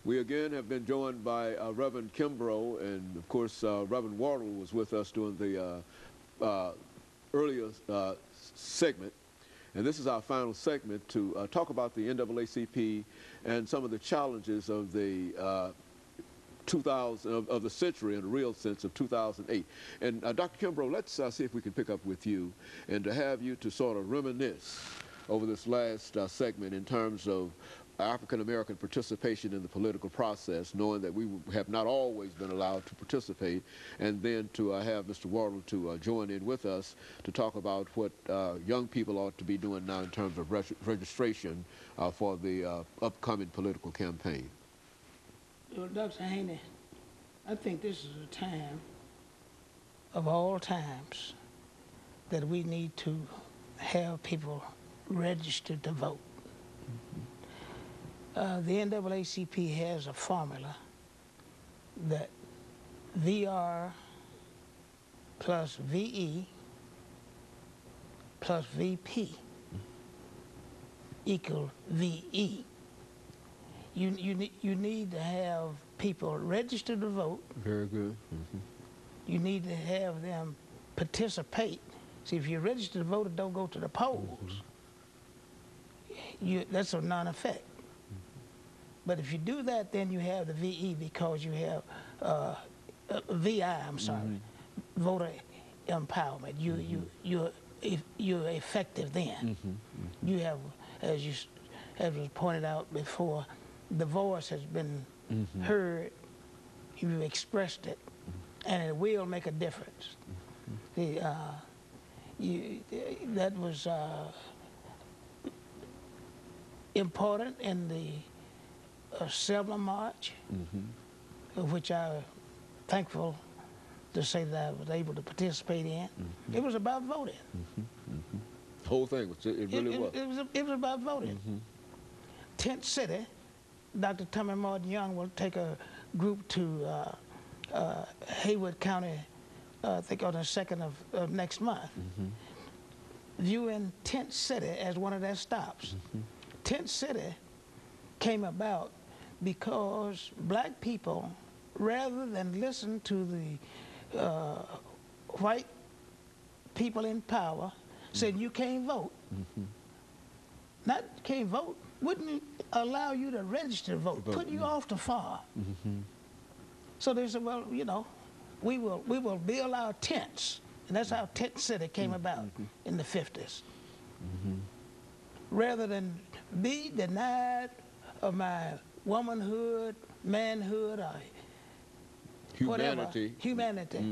We again have been joined by Reverend Kimbrough, and of course Reverend Wardle was with us during the earlier segment. And this is our final segment to talk about the NAACP and some of the challenges of the of the century in a real sense of 2008. And Dr. Kimbrough, let's see if we can pick up with you and to have you to sort of reminisce over this last segment in terms of African-American participation in the political process, knowing that we have not always been allowed to participate, and then to have Mr. Wardle to join in with us to talk about what young people ought to be doing now in terms of registration for the upcoming political campaign. Well, Dr. Haney, I think this is a time of all times that we need to have people registered to vote. The NAACP has a formula that VR plus VE plus VP equal VE. You need to have people registered to vote. Very good. You need to have them participate. See, if you're registered to vote and don't go to the polls, that's a non-effect. But if you do that, then you have the VE because you have VI, I'm sorry, voter empowerment. You're effective then. You have, as was pointed out before, the voice has been heard, you've expressed it, and it will make a difference. That was important in the Selma March, of which I'm thankful to say that I was able to participate in. It was about voting. The whole thing, it really was. It was about voting. Tent City, Dr. Tommy Martin Young will take a group to Haywood County, I think on the 2nd of next month, viewing Tent City as one of their stops. Tent City came about because black people, rather than listen to the white people in power, said you can't vote. Not can't vote, wouldn't allow you to register to vote, put you off the farm. So they said, well, you know, we will build our tents. And that's how Tent City came about in the 50s. Rather than be denied of my womanhood, manhood, or humanity. Whatever, humanity.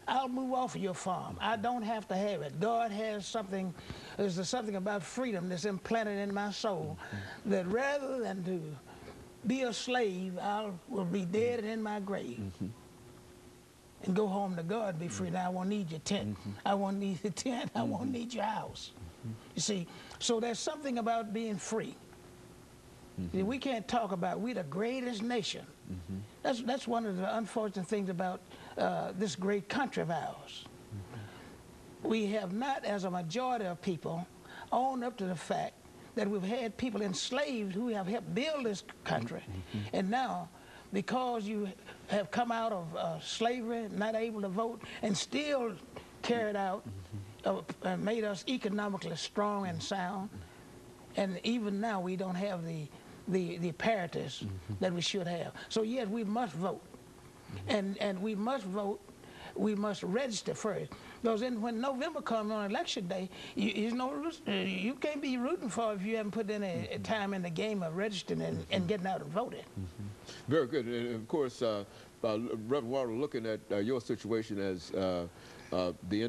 I'll move off of your farm. I don't have to have it. God has something, there's something about freedom that's implanted in my soul that rather than to be a slave, I will be dead and in my grave. And go home to God, be free. Now I won't need your tent. I won't need the tent. I won't need your house. You see, so there's something about being free. See, we can't talk about we're the greatest nation. That's one of the unfortunate things about this great country of ours. We have not, as a majority of people, owned up to the fact that we've had people enslaved who have helped build this country. And now, because you have come out of slavery, not able to vote, and still carried out, made us economically strong and sound, and even now we don't have the parities that we should have. So yes, we must vote, and we must vote. We must register first, because then when November comes on election day, you can't be rooting for if you haven't put any time in the game of registering and getting out and voting. Very good. And of course, Reverend Wardle, looking at your situation as the